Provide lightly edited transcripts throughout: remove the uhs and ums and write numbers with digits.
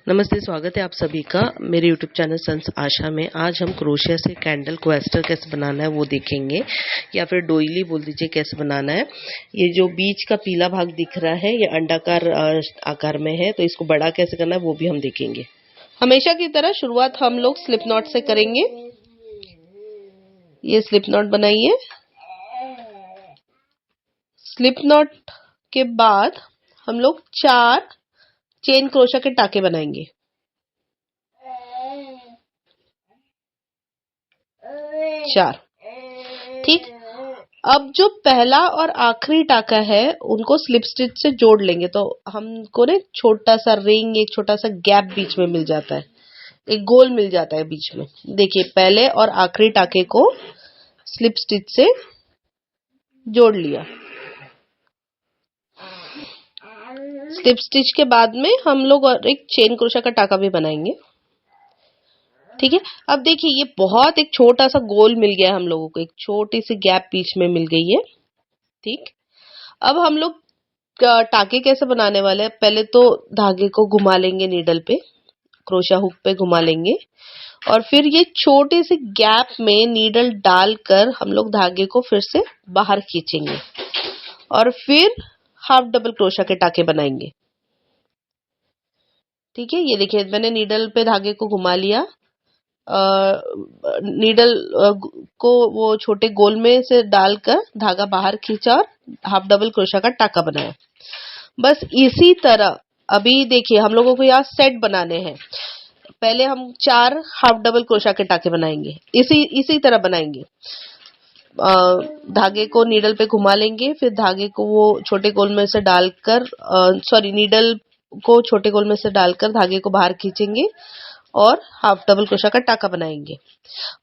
नमस्ते, स्वागत है आप सभी का मेरे YouTube चैनल सन्स आशा में। आज हम क्रोशिया से कैंडल क्वेस्टर कैसे बनाना है वो देखेंगे, या फिर डोइली बोल दीजिए कैसे बनाना है। ये जो बीच का पीला भाग दिख रहा है ये अंडाकार आकार में है, तो इसको बड़ा कैसे करना है वो भी हम देखेंगे। हमेशा की तरह शुरुआत हम लोग स्लिप नॉट से करेंगे। ये स्लिप नॉट बनाइए। स्लिप नॉट के बाद हम लोग 4 चेन क्रोशिया के टाके बनाएंगे। चार, ठीक। अब जो पहला और आखिरी टाका है उनको स्लिप स्टिच से जोड़ लेंगे, तो हमको ना छोटा सा रिंग, एक छोटा सा गैप बीच में मिल जाता है, एक गोल मिल जाता है बीच में। देखिए, पहले और आखिरी टाके को स्लिप स्टिच से जोड़ लिया। स्लिप स्टिच के बाद में हम लोग और एक चेन क्रोशिया का टाका भी बनाएंगे, ठीक है। अब देखिए, ये बहुत एक छोटा सा गोल मिल गया हम लोगों को, एक छोटी सी गैप बीच में मिल गई है, ठीक। अब हम लोग टाके कैसे बनाने वाले हैं, पहले तो धागे को घुमा लेंगे नीडल पे, क्रोशिया हुक पे घुमा लेंगे, और फिर ये छोटे से गैप में नीडल डालकर हम लोग धागे को फिर से बाहर खींचेंगे और फिर हाफ डबल क्रोशिया के टाके बनाएंगे, ठीक है। ये देखिए, मैंने नीडल पे धागे को घुमा लिया, नीडल को वो छोटे गोल में से डालकर धागा बाहर खींचा और हाफ डबल क्रोशिया का टाका बनाया। बस इसी तरह अभी देखिए, हम लोगों को यहाँ सेट बनाने हैं। पहले हम 4 हाफ डबल क्रोशिया के टाके बनाएंगे, इसी तरह बनाएंगे। धागे को नीडल पे घुमा लेंगे, फिर धागे को वो छोटे गोल में से डालकर नीडल को छोटे गोल में से डालकर धागे को बाहर खींचेंगे और हाफ डबल क्रोशिया का टाका बनाएंगे।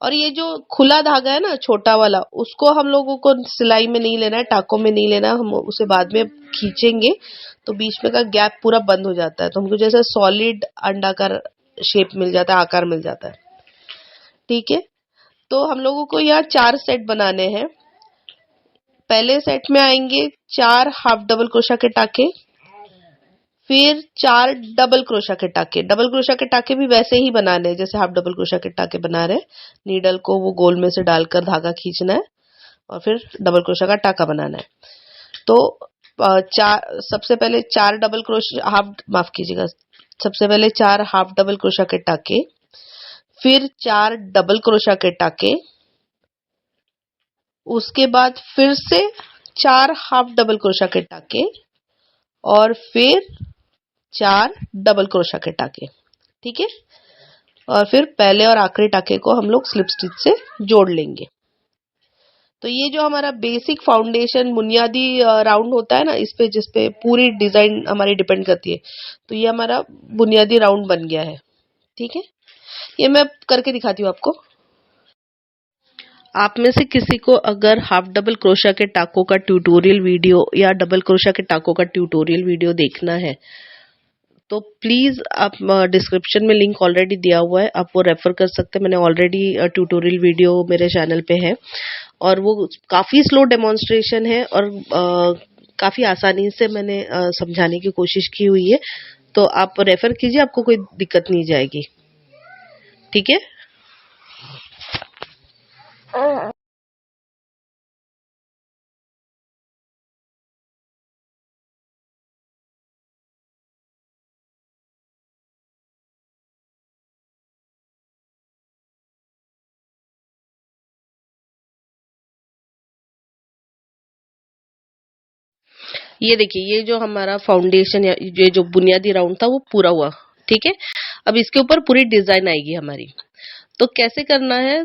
और ये जो खुला धागा है ना, छोटा वाला, उसको हम लोगों को सिलाई में नहीं लेना है, टाकों में नहीं लेना है, हम उसे बाद में खींचेंगे तो बीच में का गैप पूरा बंद हो जाता है, तो हमको जैसे सॉलिड अंडाकार शेप मिल जाता है, आकार मिल जाता है, ठीक है। तो हम लोगों को यहाँ 4 सेट बनाने हैं। पहले सेट में आएंगे 4 हाफ डबल क्रोशिया के टाके, फिर 4 डबल क्रोशिया के टाके। डबल क्रोशिया के टाके भी वैसे ही बनाने हैं जैसे हाफ डबल क्रोशिया के टाके बना रहे हैं। नीडल को वो गोल में से डालकर धागा खींचना है और फिर डबल क्रोशिया का टाका बनाना है। तो सबसे पहले 4 डबल क्रोशिया, माफ कीजिएगा, सबसे पहले 4 हाफ डबल क्रोशिया के टाके, फिर 4 डबल क्रोशिया के टाके, उसके बाद फिर से 4 हाफ डबल क्रोशिया के टाके, और फिर 4 डबल क्रोशिया के टाके, ठीक है। और फिर पहले और आखिरी टाके को हम लोग स्लिप स्टिच से जोड़ लेंगे। तो ये जो हमारा बेसिक फाउंडेशन बुनियादी राउंड होता है ना, इस पे जिसपे पूरी डिजाइन हमारी डिपेंड करती है, तो ये हमारा बुनियादी राउंड बन गया है, ठीक है। ये मैं करके दिखाती हूँ आपको। आप में से किसी को अगर हाफ डबल क्रोशिया के टाकों का ट्यूटोरियल वीडियो या डबल क्रोशिया के टाकों का ट्यूटोरियल वीडियो देखना है तो प्लीज आप, डिस्क्रिप्शन में लिंक ऑलरेडी दिया हुआ है, आप वो रेफर कर सकते हैं। मैंने ऑलरेडी ट्यूटोरियल वीडियो मेरे चैनल पे है और वो काफी स्लो डेमोन्स्ट्रेशन है और काफी आसानी से मैंने समझाने की कोशिश की हुई है, तो आप रेफर कीजिए, आपको कोई दिक्कत नहीं जाएगी, ठीक है। ये देखिए, ये जो हमारा फाउंडेशन या ये जो बुनियादी राउंड था वो पूरा हुआ, ठीक है। अब इसके ऊपर पूरी डिजाइन आएगी हमारी। तो कैसे करना है,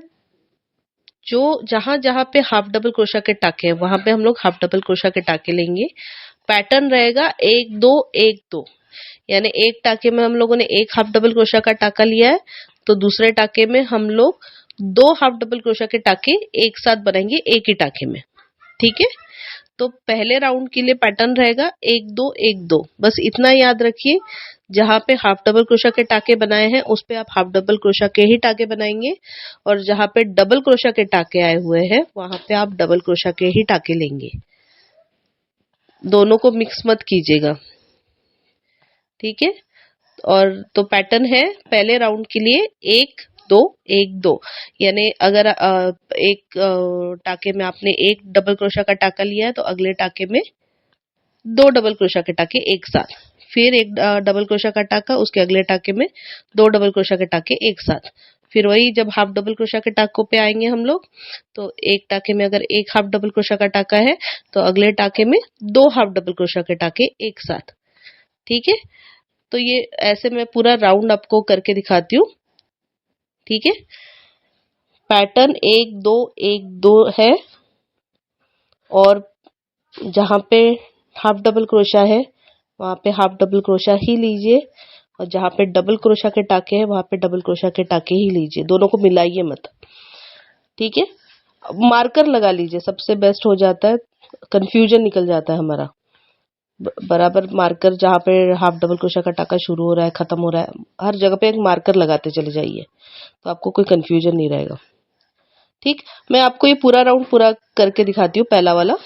जो जहां जहां पे हाफ डबल क्रोशिया के टाके हैं वहां पे हम लोग हाफ डबल क्रोशिया के टाके लेंगे। पैटर्न रहेगा 1 2 1 2, यानी एक टाके में हम लोगों ने एक हाफ डबल क्रोशिया का टाका लिया है, तो दूसरे टाके में हम लोग 2 हाफ डबल क्रोशिया के टाके एक साथ बनाएंगे एक ही टाके में, ठीक है। तो पहले राउंड के लिए पैटर्न रहेगा 1 2 1 2, बस इतना याद रखिए। जहां पे हाफ डबल क्रोशिया के टाके बनाए हैं उस पे आप हाफ डबल क्रोशिया के ही टाके बनाएंगे, और जहां पे डबल क्रोशिया के टाके आए हुए हैं वहां पे आप डबल क्रोशिया के ही टाके लेंगे। दोनों को मिक्स मत कीजिएगा, ठीक है। और तो पैटर्न है पहले राउंड के लिए 1 2 1 2, यानी अगर एक टाके में आपने एक डबल क्रोशा का टाका लिया है तो अगले टाके में 2 डबल क्रोशा के टाके एक साथ, फिर एक डबल क्रोशा का टाका, उसके अगले टाके में 2 डबल क्रोशा के टाके एक साथ, फिर वही जब हाफ डबल क्रोशा के टाकों पे आएंगे हम लोग, तो एक टाके में अगर एक हाफ डबल क्रोशा का टाका है तो अगले टाके में 2 हाफ डबल क्रोशा के टाके एक साथ। ठीक है, तो ये ऐसे मैं पूरा राउंड आपको करके दिखाती हूँ। ठीक है, पैटर्न 1 2 1 2 है, और जहां पे हाफ डबल क्रोशा है वहां पे हाफ डबल क्रोशा ही लीजिए, और जहां पे डबल क्रोशा के टाके हैं वहां पे डबल क्रोशा के टाके ही लीजिए, दोनों को मिलाइए मत। ठीक है, मार्कर लगा लीजिए, सबसे बेस्ट हो जाता है, कंफ्यूजन निकल जाता है हमारा। बराबर मार्कर, जहां पे हाफ डबल क्रोशा का टाका शुरू हो रहा है खत्म हो रहा है, हर जगह पे एक मार्कर लगाते चले जाइए, तो आपको कोई कंफ्यूजन नहीं रहेगा। ठीक, मैं आपको ये पूरा राउंड पूरा करके दिखाती हूँ, पहला वाला।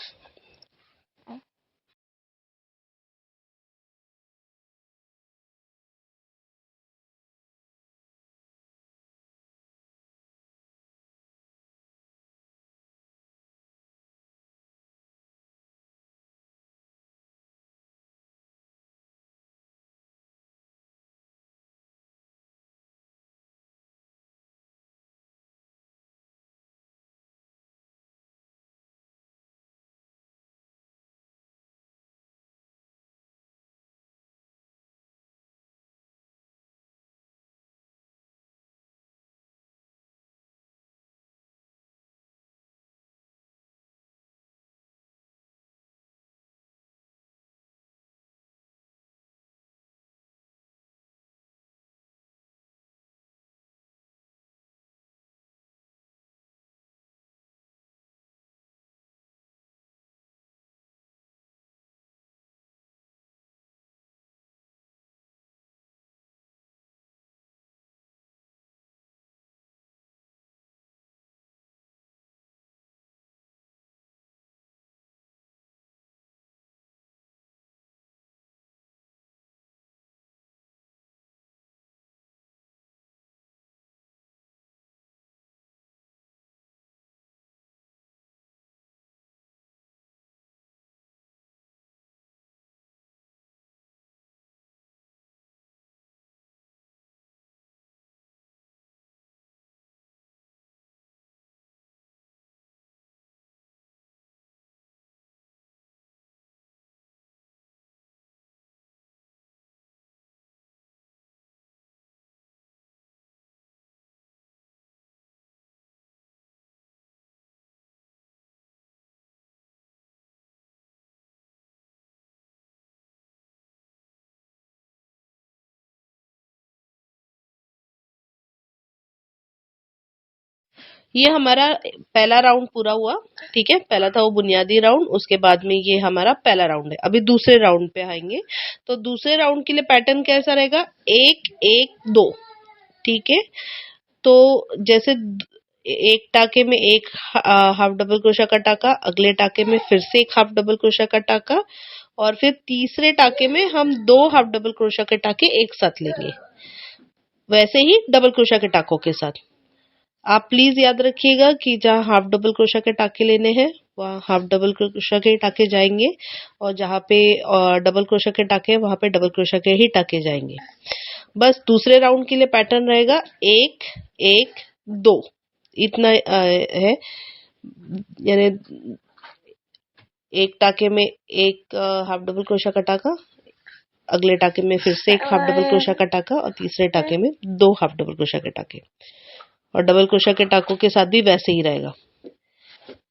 ये हमारा पहला राउंड पूरा हुआ। ठीक है, पहला था वो बुनियादी राउंड, उसके बाद में ये हमारा पहला राउंड है। अभी दूसरे राउंड पे आएंगे, तो दूसरे राउंड के लिए पैटर्न कैसा रहेगा, 1 1 2। ठीक है, तो जैसे एक टाके में एक हाफ डबल क्रोशा का टाका, अगले टाके में फिर से एक हाफ डबल क्रोशा का टाका, और फिर तीसरे टाके में हम 2 हाफ डबल क्रोशा के टाके एक साथ लेंगे, वैसे ही डबल क्रोशा के टाकों के साथ। आप प्लीज याद रखिएगा कि जहाँ हाफ डबल क्रोशा के टाके लेने हैं वहाँ हाफ डबल क्रोशा के टाके जाएंगे, और जहाँ पे डबल क्रोशा के टाके हैं वहां पे डबल क्रोशा के ही टाके जाएंगे। बस दूसरे राउंड के लिए पैटर्न रहेगा 1 1 2, इतना है, यानी एक टाके में एक हाफ डबल क्रोशा का टाका, अगले टाके में फिर से एक हाफ डबल क्रोशा का टाका, और तीसरे टाके में 2 हाफ डबल क्रोशा के टाके, और डबल क्रोशा के टाकों के साथ भी वैसे ही रहेगा।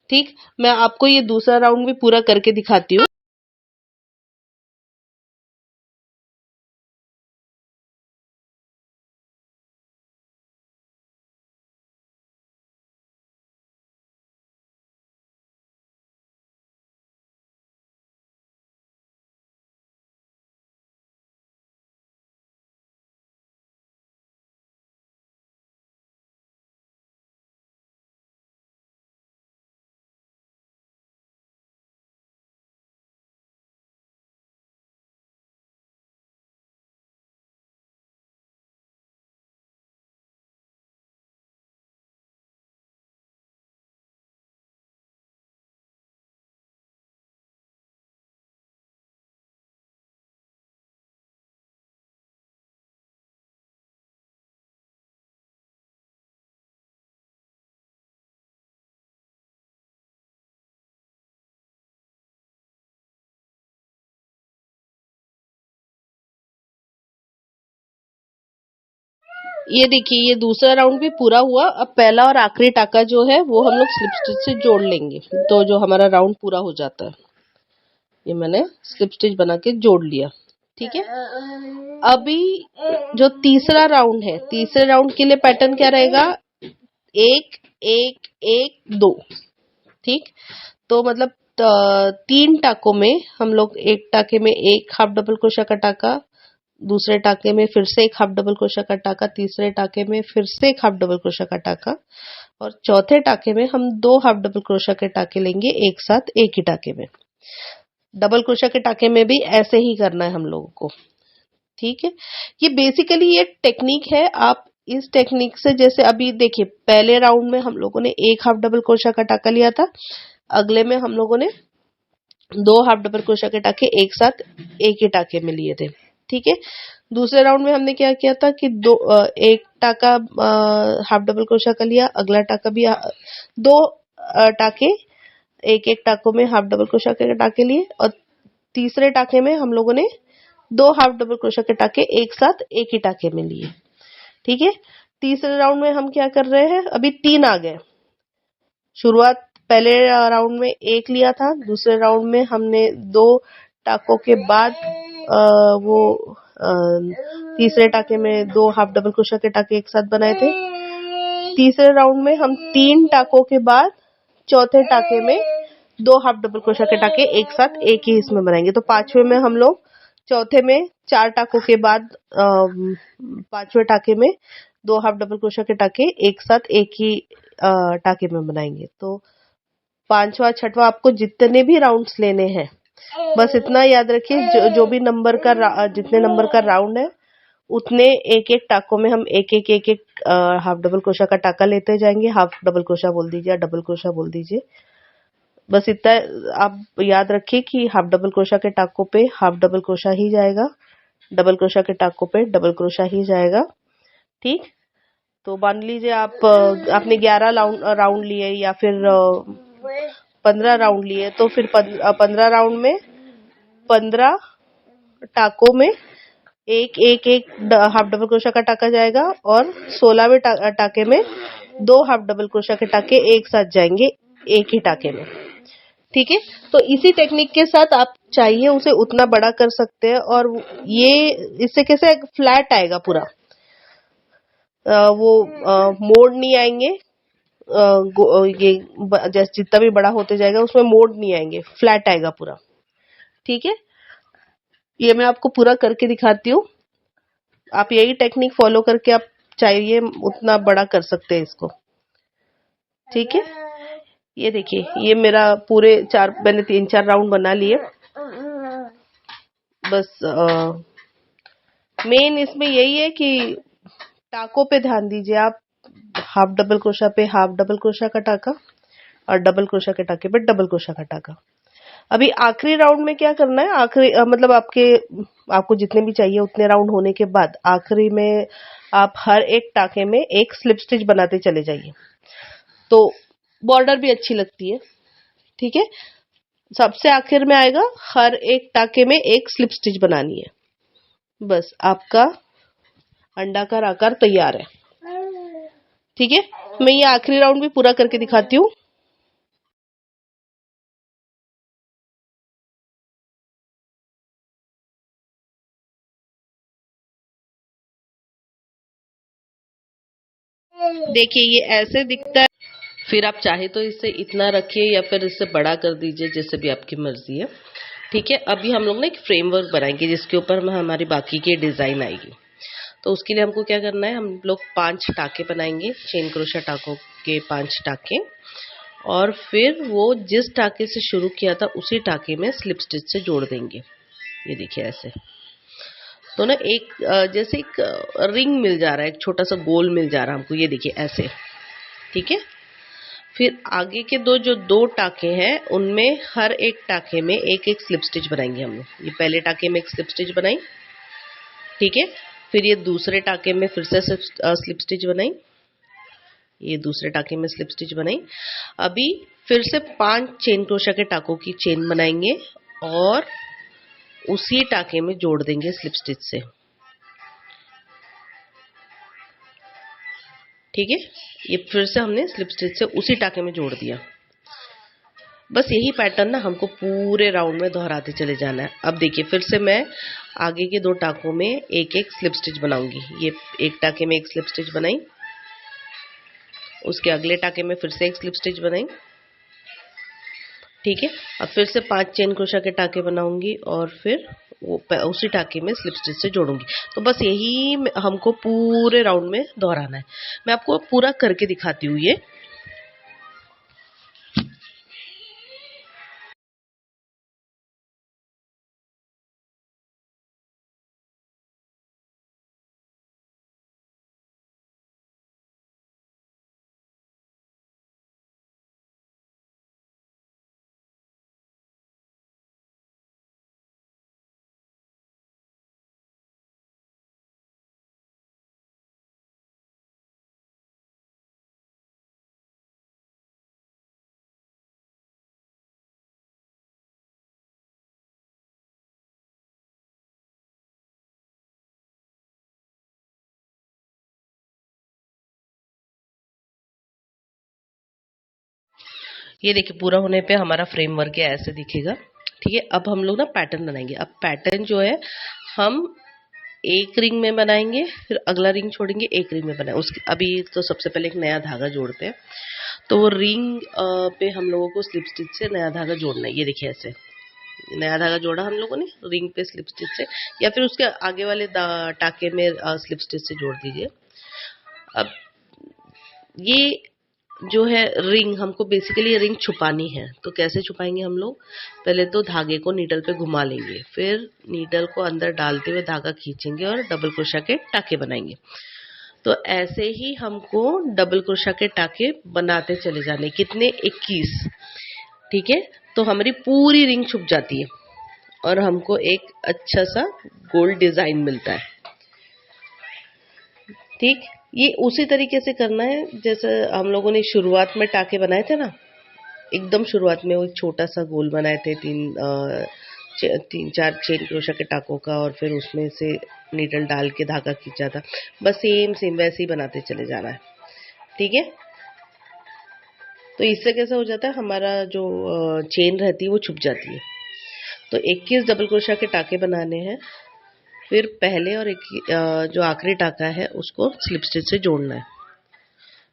ठीक, मैं आपको ये दूसरा राउंड भी पूरा करके दिखाती हूँ। ये देखिए ये दूसरा राउंड भी पूरा हुआ। अब पहला और आखिरी टाका जो है वो हम लोग स्लिप स्टिच से जोड़ लेंगे, तो जो हमारा राउंड पूरा हो जाता है। ये मैंने स्लिप स्टिच बना के जोड़ लिया। ठीक है, अभी जो तीसरा राउंड है, तीसरे राउंड के लिए पैटर्न क्या रहेगा, एक एक एक दो। ठीक, तो मतलब तीन टाकों में हम लोग एक टाके में एक हाफ डबल क्रोशा का टाका, दूसरे टाके में फिर से एक हाफ डबल क्रोशा का टाका, तीसरे टाके में फिर से एक हाफ डबल क्रोशा का टाका, और चौथे टाके में हम दो हाफ डबल क्रोशा के टाके लेंगे एक साथ एक ही टाके में। डबल क्रोशा के टाके में भी ऐसे ही करना है हम लोगों को। ठीक है, ये बेसिकली ये टेक्निक है। आप इस टेक्निक से, जैसे अभी देखिए पहले राउंड में हम लोगों ने एक हाफ डबल क्रोशा का टाका लिया था, अगले में हम लोगों ने दो हाफ डबल क्रोशा के टाके एक साथ एक ही टाके में लिए थे। ठीक है, दूसरे राउंड में हमने क्या किया था कि एक टाका हाफ डबल क्रोशा का लिया, अगला टाका भी दो टाके एक एक टाकों में हाफ डबल क्रोशा के टाके लिए, और तीसरे टाके में हम लोगों ने दो हाफ डबल क्रोशा के टाके एक साथ एक ही टाके में लिए। ठीक है, तीसरे राउंड में हम क्या कर रहे हैं, अभी तीन आ गए। शुरुआत पहले राउंड में एक लिया था, दूसरे राउंड में हमने दो टाकों के बाद वो तीसरे टाके में दो हाफ डबल क्रोशा के टाके एक साथ बनाए थे। तीसरे राउंड में हम तीन टाकों के बाद चौथे टाके में दो हाफ डबल क्रोशा के टाके एक साथ एक ही इसमें बनाएंगे। तो पांचवे में हम लोग चौथे में चार टाकों के बाद पांचवे टाके में दो हाफ डबल क्रोशा के टाके एक साथ एक ही टाके में बनाएंगे। तो पांचवा छठवा आपको जितने भी राउंड्स लेने हैं, बस इतना याद रखिए, जो भी नंबर का जितने नंबर का राउंड है उतने एक एक टाकों में हम एक एक हाफ डबल क्रोशा का टाका लेते जाएंगे। हाफ डबल क्रोशा बोल दीजिए या डबल क्रोशा बोल दीजिए, बस इतना आप याद रखिए कि हाफ डबल क्रोशा के टाकों पे हाफ डबल क्रोशा ही जाएगा, डबल क्रोशा के टाकों पे डबल क्रोशा ही जाएगा। ठीक, तो मान लीजिए आपने 11 राउंड लिए या फिर 15 राउंड लिए, तो फिर 15 राउंड में 15 टाकों में एक एक एक हाफ डबल क्रोशा का टाका जाएगा, और 16वें टाके में दो हाफ डबल क्रोशा के टाके एक साथ जाएंगे एक ही टाके में। ठीक है, तो इसी टेक्निक के साथ आप चाहिए उसे उतना बड़ा कर सकते हैं, और ये इससे कैसे फ्लैट आएगा पूरा, वो मोड़ नहीं आएंगे। ये जैसे जितना भी बड़ा होते जाएगा उसमें मोड़ नहीं आएंगे, फ्लैट आएगा पूरा। ठीक है, ये मैं आपको पूरा करके दिखाती हूँ। आप यही टेक्निक फॉलो करके आप चाहिए उतना बड़ा कर सकते हैं इसको। ठीक है, ये देखिए ये मेरा पूरे मैंने 3-4 राउंड बना लिए। बस मेन इसमें यही है कि टाकों पे ध्यान दीजिए आप। हाफ डबल क्रोशा पे हाफ डबल क्रोशा का टाका, और डबल क्रोशा के टाके पे डबल क्रोशा का टाका। अभी आखिरी राउंड में क्या करना है, आखिरी मतलब आपको जितने भी चाहिए उतने राउंड होने के बाद आखिरी में आप हर एक टाके में एक स्लिप स्टिच बनाते चले जाइए, तो बॉर्डर भी अच्छी लगती है। ठीक है, सबसे आखिर में आएगा हर एक टाके में एक स्लिप स्टिच बनानी है। बस आपका अंडाकार आकार तैयार है। ठीक है, मैं ये आखिरी राउंड भी पूरा करके दिखाती हूँ। देखिए ये ऐसे दिखता है, फिर आप चाहे तो इससे इतना रखिए या फिर इससे बड़ा कर दीजिए, जैसे भी आपकी मर्जी है। ठीक है, अभी हम लोग ना एक फ्रेमवर्क बनाएंगे जिसके ऊपर हमारी बाकी की डिजाइन आएगी। तो उसके लिए हमको क्या करना है, हम लोग 5 टाके बनाएंगे, चेन क्रोशा टाकों के 5 टाके, और फिर वो जिस टाके से शुरू किया था उसी टाके में स्लिप स्टिच से जोड़ देंगे। ये देखिए ऐसे, तो ना एक जैसे एक रिंग मिल जा रहा है, एक छोटा सा गोल मिल जा रहा है हमको, ये देखिए ऐसे। ठीक है, फिर आगे के जो दो टाके हैं उनमें हर एक टाके में एक एक स्लिप स्टिच बनाएंगे हम लोग। ये पहले टाके में एक स्लिप स्टिच बनाई, ठीक है, फिर ये दूसरे टाके में फिर से स्लिप स्टिच बनाई, ये दूसरे टाके में स्लिप स्टिच बनाई। अभी फिर से 5 चेन क्रोशा के टाकों की चेन बनाएंगे और उसी टाके में जोड़ देंगे स्लिप स्टिच से। ठीक है, ये फिर से हमने स्लिप स्टिच से उसी टाके में जोड़ दिया। बस यही पैटर्न ना हमको पूरे राउंड में दोहराते चले जाना है। अब देखिए फिर से मैं आगे के 2 टाकों में एक एक स्लिप स्टिच बनाऊंगी। ये एक टाके में एक स्लिप स्टिच बनाई, उसके अगले टाके में फिर से एक स्लिप स्टिच बनाई, ठीक है। अब फिर से 5 चेन क्रोशा के टाके बनाऊंगी और फिर वो उसी टाके में स्लिप स्टिच से जोड़ूंगी। तो बस यही हमको पूरे राउंड में दोहराना है। मैं आपको पूरा करके दिखाती हूँ ये देखिए पूरा होने पे हमारा फ्रेमवर्क ऐसे दिखेगा, ठीक है। अब हम लोग ना पैटर्न बनाएंगे। अब पैटर्न जो है हम एक रिंग में बनाएंगे, फिर अगला रिंग छोड़ेंगे, एक रिंग में बनाएंगे। उसके अभी तो सबसे पहले एक नया धागा जोड़ते हैं। तो वो रिंग पे हम लोगों को स्लिप स्टिच से नया धागा जोड़ना है। ये देखिए ऐसे नया धागा जोड़ा हम लोगों ने रिंग पे स्लिप स्टिच से, या फिर उसके आगे वाले टाके में स्लिप स्टिच से जोड़ दीजिए। अब ये जो है रिंग हमको बेसिकली रिंग छुपानी है। तो कैसे छुपाएंगे हम लोग? पहले तो धागे को नीडल पे घुमा लेंगे, फिर नीडल को अंदर डालते हुए धागा खींचेंगे और डबल क्रोशा के टाके बनाएंगे। तो ऐसे ही हमको डबल क्रोशा के टाके बनाते चले जाने। कितने? 21, ठीक है। तो हमारी पूरी रिंग छुप जाती है और हमको एक अच्छा सा गोल्ड डिजाइन मिलता है, ठीक। ये उसी तरीके से करना है जैसे हम लोगों ने शुरुआत में टाके बनाए थे ना। एकदम शुरुआत में वो एक छोटा सा गोल बनाए थे 3-4 चेन क्रोशा के टाकों का, और फिर उसमें से नीडल डाल के धागा खींचा था। बस सेम सेम वैसे ही बनाते चले जाना है, ठीक है। तो इससे कैसा हो जाता है, हमारा जो चेन रहती है वो छुप जाती है। तो 21 डबल क्रोशा के टाके बनाने हैं, फिर पहले और जो आखिरी टाका है उसको स्लिप स्टिच से जोड़ना है।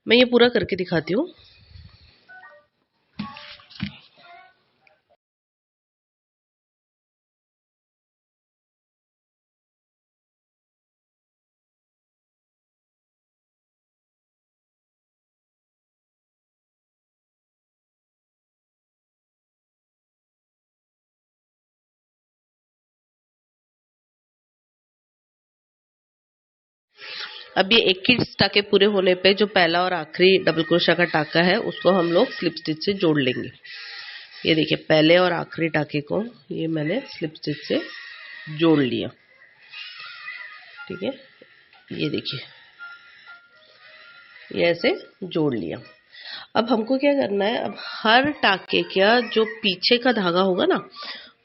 मैं ये पूरा करके दिखाती हूँ। अब ये 21 टाके पूरे होने पे जो पहला और आखिरी डबल क्रोशा का टाका है उसको हम लोग स्लिप स्टिच से जोड़ लेंगे। ये देखिए पहले और आखिरी टाके को ये मैंने स्लिप स्टिच से जोड़ लिया, ठीक है। ये देखिए ये ऐसे जोड़ लिया। अब हमको क्या करना है, अब हर टाके का जो पीछे का धागा होगा ना,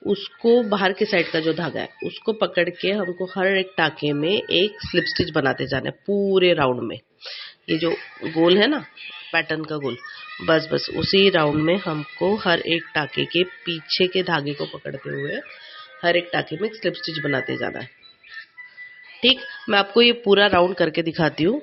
उसको बाहर के साइड का जो धागा है उसको पकड़ के हमको हर एक टाके में एक स्लिप स्टिच बनाते जाना है पूरे राउंड में। ये जो गोल है ना पैटर्न का गोल, बस बस उसी राउंड में हमको हर एक टाके के पीछे के धागे को पकड़ते हुए हर एक टाके में स्लिप स्टिच बनाते जाना है, ठीक। मैं आपको ये पूरा राउंड करके दिखाती हूँ।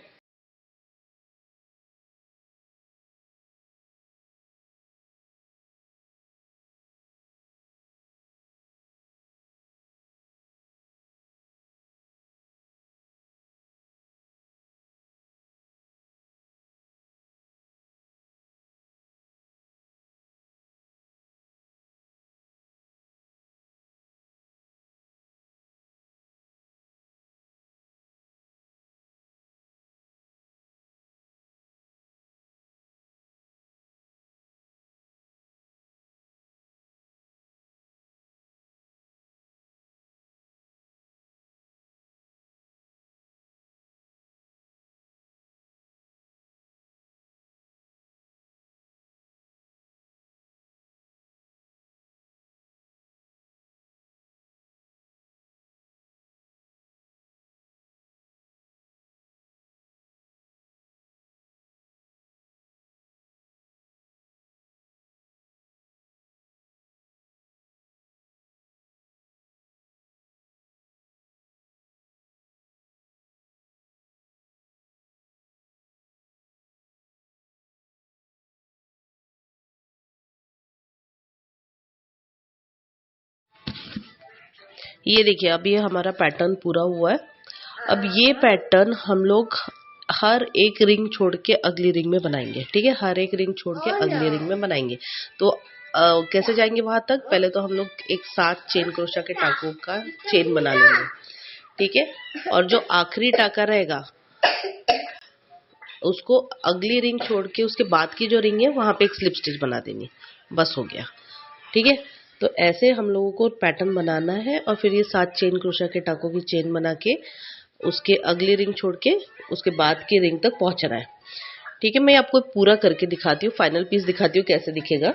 ये देखिए अब ये हमारा पैटर्न पूरा हुआ है। अब ये पैटर्न हम लोग हर एक रिंग छोड़ के अगली रिंग में बनाएंगे, ठीक है, हर एक रिंग छोड़ के अगली रिंग में बनाएंगे। तो कैसे जाएंगे वहां तक, पहले तो हम लोग एक 7 चेन क्रोशा के टाकों का चेन बना लेंगे, ठीक है। और जो आखिरी टाका रहेगा उसको अगली रिंग छोड़ के उसके बाद की जो रिंग है वहां पे एक स्लिप स्टिच बना देनी, बस हो गया, ठीक है। तो ऐसे हम लोगों को पैटर्न बनाना है और फिर ये 7 चेन क्रोशा के टाकों की चेन बना के उसके अगली रिंग छोड़ के उसके बाद की रिंग तक पहुंचना है, ठीक है। मैं आपको पूरा करके दिखाती हूँ, फाइनल पीस दिखाती हूँ कैसे दिखेगा।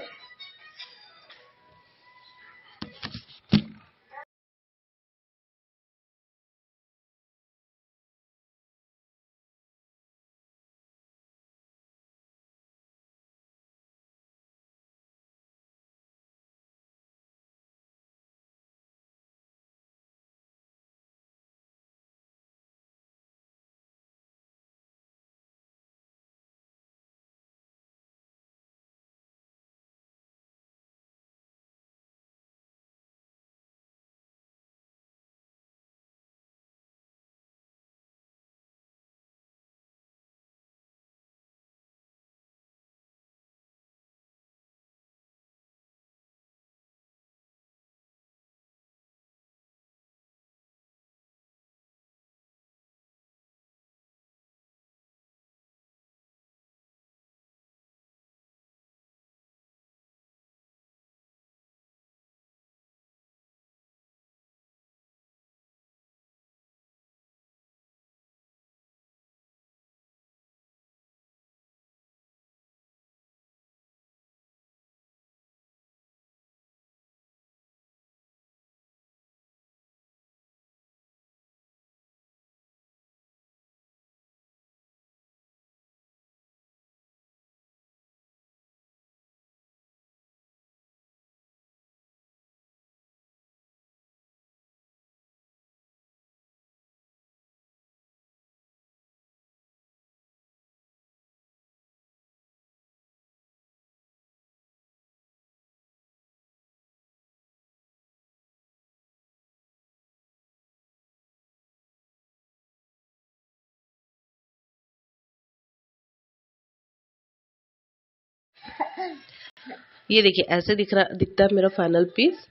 ये देखिए ऐसे दिखता है मेरा फाइनल पीस,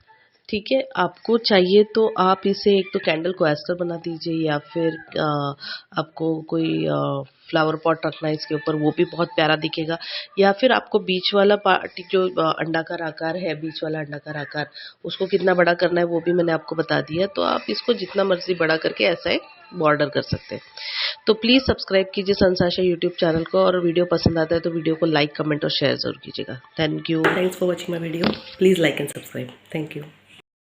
ठीक है। आपको चाहिए तो आप इसे एक तो कैंडल क्वेस्टर बना दीजिए या फिर आपको कोई फ्लावर पॉट रखना है इसके ऊपर, वो भी बहुत प्यारा दिखेगा। या फिर आपको बीच वाला पार्ट जो अंडाकार आकार है, बीच वाला अंडाकार आकार, उसको कितना बड़ा करना है वो भी मैंने आपको बता दिया। तो आप इसको जितना मर्जी बड़ा करके ऐसा एक बॉर्डर कर सकते हैं। तो प्लीज़ सब्सक्राइब कीजिए संसाशा यूट्यूब चैनल को, और वीडियो पसंद आता है तो वीडियो को लाइक, कमेंट और शेयर जरूर कीजिएगा। Thank you. Thanks for watching my video. Please like and subscribe. Thank you.